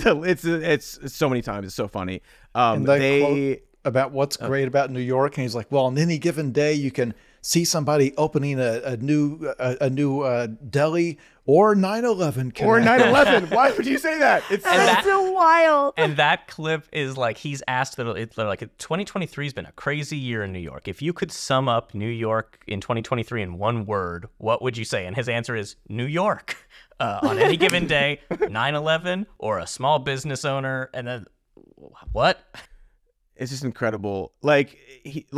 so many times. It's so funny. And quote about what's great about New York, and he's like, well, on any given day, you can see somebody opening a new deli or 9/11. Or 9/11. Why would you say that? That's so wild. And that clip is like, he's asked that they're like, 2023 has been a crazy year in New York. If you could sum up New York in 2023 in one word, what would you say? And his answer is New York. On any given day, 9/11 or a small business owner. And then what? It's just incredible. Like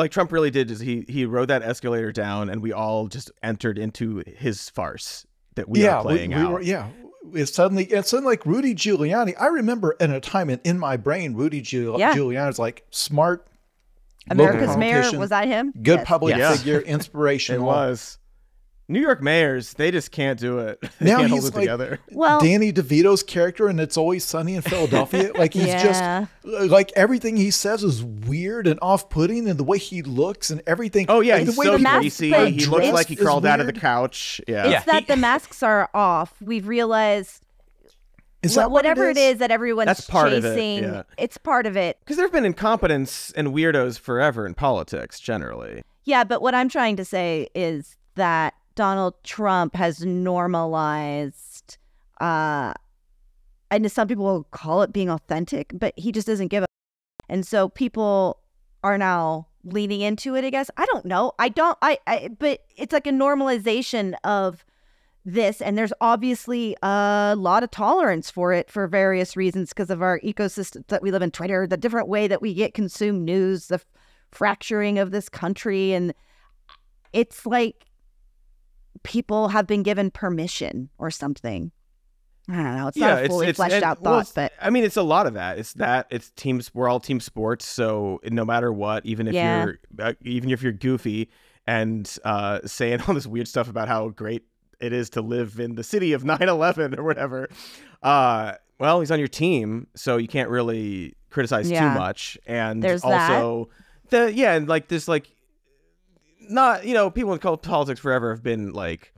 Trump really did. Is he rode that escalator down, and we all just entered into his farce that we are playing out. It's suddenly like Rudy Giuliani. I remember in a time in my brain, Rudy Giuliani's like smart, America's mayor. Was that him? Good public figure, inspirational. It was. New York mayors, they just can't do it. They now can't he's hold it like together. Danny DeVito's character, and It's Always Sunny in Philadelphia. Like he's just like, everything he says is weird and off-putting, and the way he looks and everything. Oh yeah, like, he's the way so the greasy. He looks like he crawled out of the couch. Yeah, it's that the masks are off. We've realized. Is that whatever it is that everyone's That's part chasing? Of it, it's part of it. Because there have been incompetence and weirdos forever in politics, generally. Yeah, but what I'm trying to say is that Donald Trump has normalized, and some people will call it being authentic, but he just doesn't give a. And so people are now leaning into it, I guess. I don't know. But it's like a normalization of this, and there's obviously a lot of tolerance for it for various reasons because of our ecosystem that we live in, Twitter, the different way that we get consumed news, the fracturing of this country. And it's like people have been given permission or something. I don't know. It's not a fully fleshed out thought, but I mean, it's a lot of that. It's teams. We're all team sports. So no matter what, even if you're goofy and saying all this weird stuff about how great it is to live in the city of 9/11 or whatever, well, he's on your team, so you can't really criticize too much. And there's also and like this, like not, people in politics forever have been like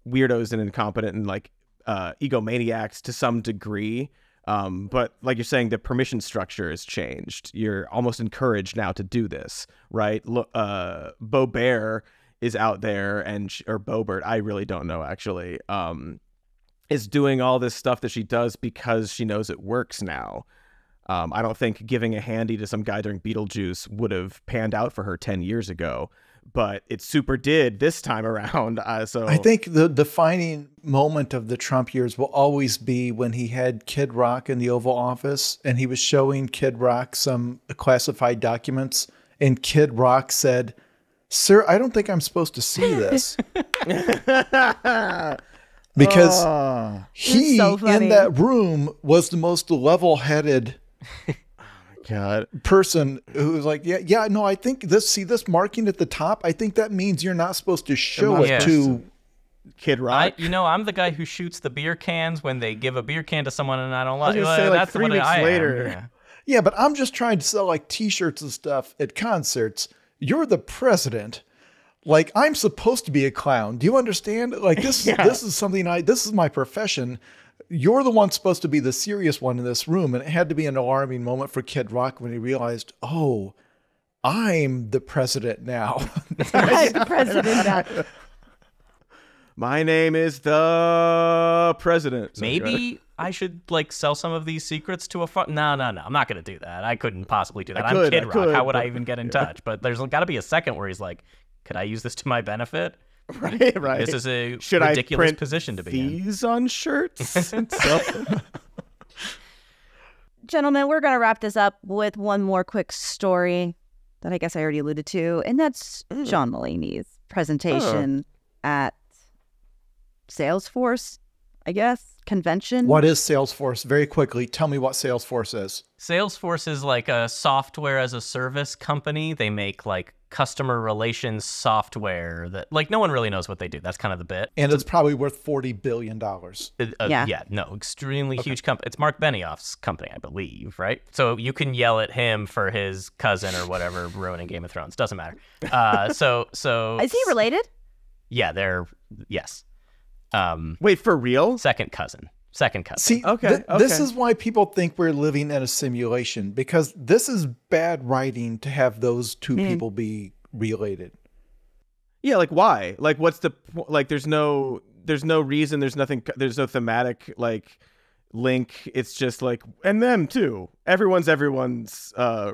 weirdos and incompetent and like egomaniacs to some degree. But like you're saying, the permission structure has changed. You're almost encouraged now to do this, right? Bo Bear is out there or Bobert, I really don't know actually, is doing all this stuff that she does because she knows it works now. I don't think giving a handy to some guy during Beetlejuice would have panned out for her 10 years ago, but it super did this time around. So I think the defining moment of the Trump years will always be when he had Kid Rock in the Oval Office and he was showing Kid Rock some classified documents, and Kid Rock said, "Sir, I don't think I'm supposed to see this." Because he, so in that room, was the most level-headed God person who was like, yeah, no, I think this marking at the top, I think that means you're not supposed to show it to Kid Rock. I'm the guy who shoots the beer cans when they give a beer can to someone and I don't like. Say, That's 3 weeks later. Yeah. Yeah, but I'm just trying to sell like T-shirts and stuff at concerts. You're the president. Like, I'm supposed to be a clown. Do you understand? Like, this is something this is my profession. You're the one supposed to be the serious one in this room. And it had to be an alarming moment for Kid Rock when he realized, oh, I'm the president now. I'm the president now. My name is the president. Maybe I should like sell some of these secrets to a No, I'm not going to do that. I couldn't possibly do that. I'm Kid Rock. How would I even get in touch? But there's got to be a second where he's like, could I use this to my benefit? Right. This is a Should ridiculous I print position to be in. These on shirts? Gentlemen, we're going to wrap this up with one more quick story that I guess I already alluded to, and that's John Mulaney's presentation at Salesforce, I guess, convention. What is Salesforce? Very quickly, tell me what Salesforce is. Salesforce is like a software as a service company. They make like customer relations software that like no one really knows what they do. That's kind of the bit. And it's probably worth $40 billion. Extremely huge company. It's Mark Benioff's company, I believe, right? So you can yell at him for his cousin or whatever ruining Game of Thrones. Doesn't matter. So is he related? Yeah, yes. Wait, for real? Second cousin. See, this is why people think we're living in a simulation, because this is bad writing to have those two people be related. Yeah, like why? Like what's the like? There's no reason. There's nothing. There's no thematic like link. It's just like and them too. Everyone's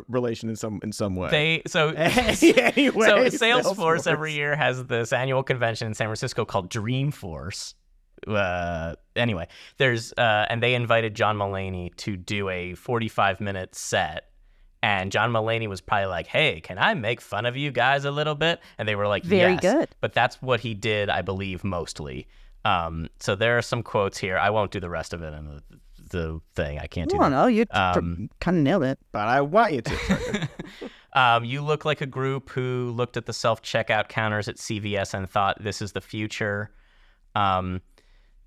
relation in some way. So Salesforce every year has this annual convention in San Francisco called Dreamforce. Anyway, there's and they invited John Mulaney to do a 45-minute set, and John Mulaney was probably like, "Hey, can I make fun of you guys a little bit?" And they were like, "Very yes. good." But that's what he did, I believe, mostly. So there are some quotes here. I won't do the rest of it in the thing. I can't do that. No, you kind of nailed it. But I want you to. You look like a group who looked at the self-checkout counters at CVS and thought, this is the future.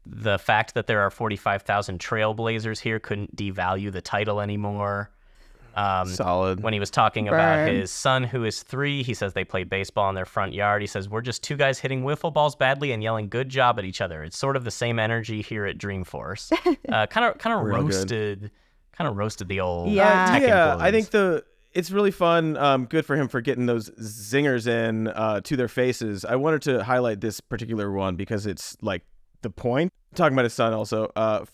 The fact that there are 45,000 trailblazers here couldn't devalue the title anymore. Solid. When he was talking about his son, who is 3, he says they play baseball in their front yard. He says, we're just 2 guys hitting wiffle balls badly and yelling good job at each other. It's sort of the same energy here at Dreamforce. Kind of roasted the old tech employees. I think it's really fun. Good for him for getting those zingers in to their faces. I wanted to highlight this particular one because it's like the point. Talking about his son also.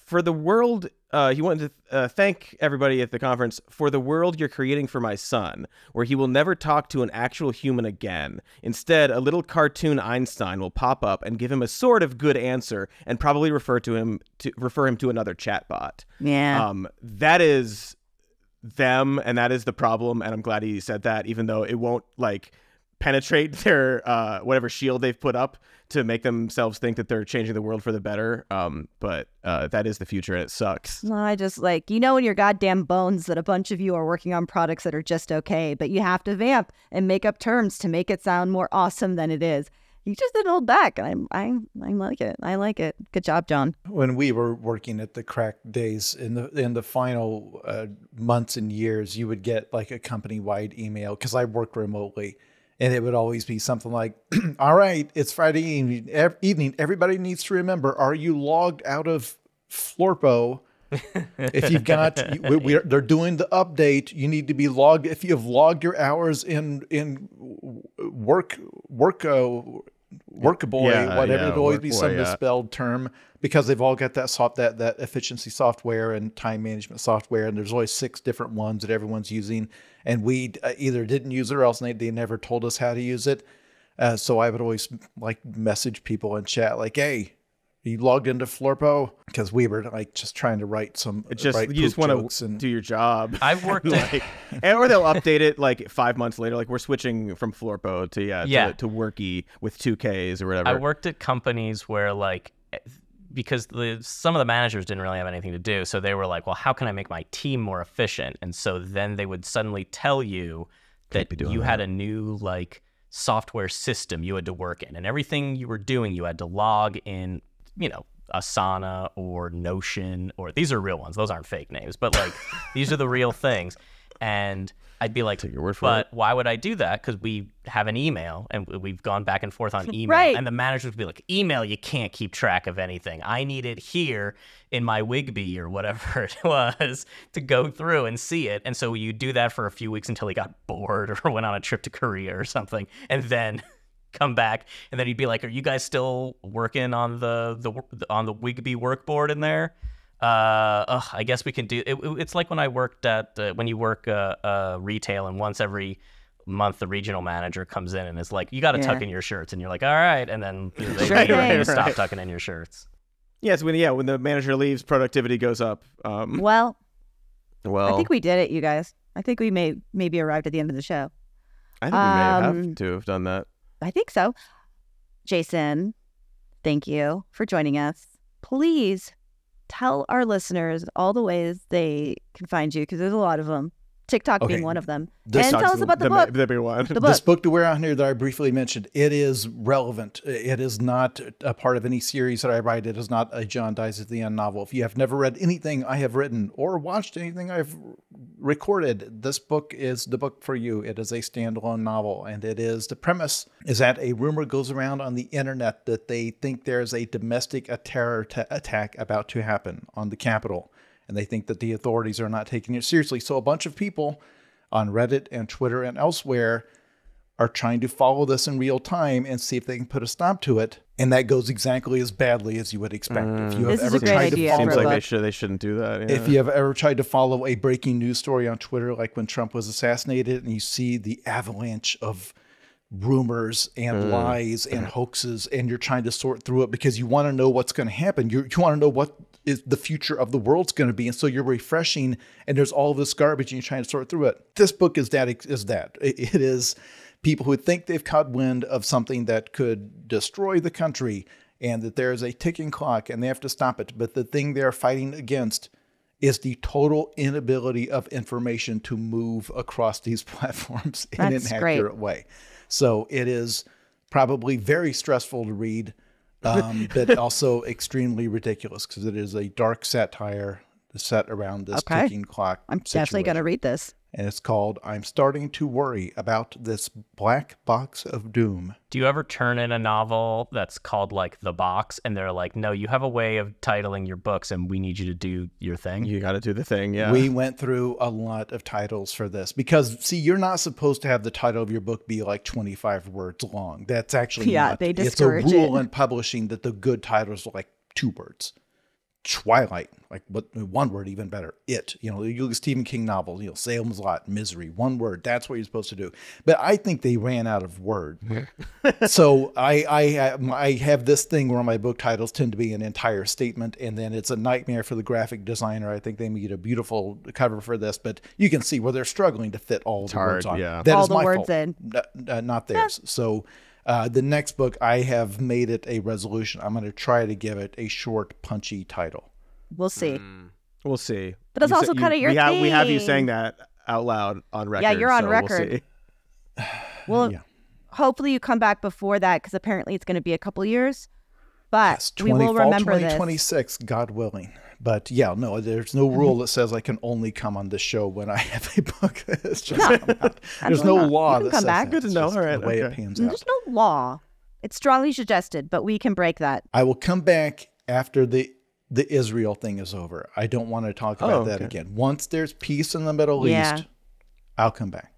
For the world, he wanted to thank everybody at the conference for the world you're creating for my son, where he will never talk to an actual human again. Instead, a little cartoon Einstein will pop up and give him a sort of good answer and probably refer him to another chatbot. Yeah. That is them, and that is the problem, and I'm glad he said that, even though it won't like penetrate their whatever shield they've put up to make themselves think that they're changing the world for the better. But that is the future, and it sucks. Well, I just like, in your goddamn bones that a bunch of you are working on products that are just okay, but you have to vamp and make up terms to make it sound more awesome than it is. You just didn't hold back. I like it. I like it. Good job, John. When we were working at the Crack days in the final months and years, you would get like a company-wide email because I worked remotely, And it would always be something like, all right, it's Friday evening. Everybody needs to remember, are you logged out of Florpo? If you've got, they're doing the update. You need to be logged. If you have logged your hours in Workaboy, whatever, it'll always be some misspelled term, because they've all got that efficiency software and time management software, and there's always 6 different ones that everyone's using, and we either didn't use it or else they never told us how to use it. So I would always like message people in chat like, "Hey, you logged into Florpo?" Because we were like just trying to write you just want to do your job. I've worked or they'll update it like 5 months later, like we're switching from Florpo to Worky with 2 Ks or whatever. I worked at companies where like, because some of the managers didn't really have anything to do, so they were like, well, how can I make my team more efficient? And so then they would suddenly tell you that you had a new like software system you had to work in, and everything you were doing you had to log in, Asana or Notion, or these are real ones, those aren't fake names, but like these are the real things. And I'd be like, but why would I do that? Because we have an email and we've gone back and forth on email. Right. And the manager would be like, email, you can't keep track of anything. I need it here in my Wigby or whatever it was to go through and see it. And so you do that for a few weeks until he got bored or went on a trip to Korea or something, and then come back, and then he'd be like, are you guys still working on the Wigby workboard in there? I guess we can do it. It's like when I worked at when you work retail, and once every month the regional manager comes in and is like, you got to tuck in your shirts, and you're like, all right, and then they stop tucking in your shirts. Yes, when the manager leaves, productivity goes up. Well, I think we did it, you gube. I think we maybe arrived at the end of the show. I think we may have to have done that. I think so. Jason, thank you for joining us. Please tell our listeners all the ways they can find you, because there's a lot of them. TikTok being one of them. And tell us about the book. The big one. This book that we're on here that I briefly mentioned, it is relevant. It is not a part of any series that I write. It is not a John Dies at the End novel. If you have never read anything I have written or watched anything I've recorded, this book is the book for you. It is a standalone novel, and the premise is that a rumor goes around on the internet that they think there's a domestic terror attack about to happen on the Capitol. And they think that the authorities are not taking it seriously. So a bunch of people on Reddit and Twitter and elsewhere are trying to follow this in real time and see if they can put a stop to it. And that goes exactly as badly as you would expect. If you have ever tried to follow, seems like they shouldn't do that. Yeah. If you have ever tried to follow a breaking news story on Twitter, like when Trump was assassinated, and you see the avalanche of rumors and lies and hoaxes, and you're trying to sort through it because you want to know what's going to happen. You want to know what is the future of the world's going to be. And so you're refreshing, and there's all this garbage, and you're trying to sort through it. This book is that. It is people who think they've caught wind of something that could destroy the country, and that there's a ticking clock and they have to stop it. But the thing they're fighting against is the total inability of information to move across these platforms in an accurate way. So it is probably very stressful to read, but also extremely ridiculous, because it is a dark satire set around this ticking clock. I'm definitely going to read this. And it's called I'm Starting to Worry About This Black Box of Doom. Do you ever turn in a novel that's called like The Box, and they're like, no, you have a way of titling your books and we need you to do your thing? You got to do the thing, yeah. We went through a lot of titles for this because, see, you're not supposed to have the title of your book be like 25 words long. That's actually not. They discourage It's a rule in publishing that the good titles are like 2 words. Twilight, like what, 1 word, even better. It, you look at Stephen King novels, Salem's Lot, Misery, 1 word. That's what you're supposed to do. But I think they ran out of word. So I have this thing where my book titles tend to be an entire statement, and then it's a nightmare for the graphic designer. I think they made a beautiful cover for this, but you can see where they're struggling to fit all the words on. Yeah. That all is the my words fault. in. Not theirs. So the next book, I have made it a resolution. I'm going to try to give it a short, punchy title. We'll see. We'll see. But it's also kind of your thing. We have you saying that out loud on record. Yeah, you're on so record. Well, hopefully you come back before that, because apparently it's going to be a couple years. But we will remember fall this. 2026, God willing. But yeah, no, there's no rule that says I can only come on this show when I have a book. It's just there's no law that says that. Good to know. All right, the way it pans out. There's no law. It's strongly suggested, but we can break that. I will come back after the Israel thing is over. I don't want to talk about that again. Once there's peace in the Middle East, I'll come back.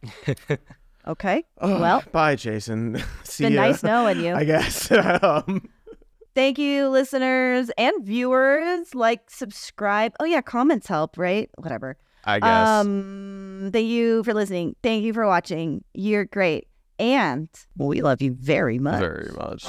Okay. Well, bye, Jason. It's been nice knowing you. I guess. Thank you, listeners and viewers. Like, subscribe. Oh, yeah, comments help, right? Whatever. I guess. Thank you for listening. Thank you for watching. You're great. And we love you very much. Very much.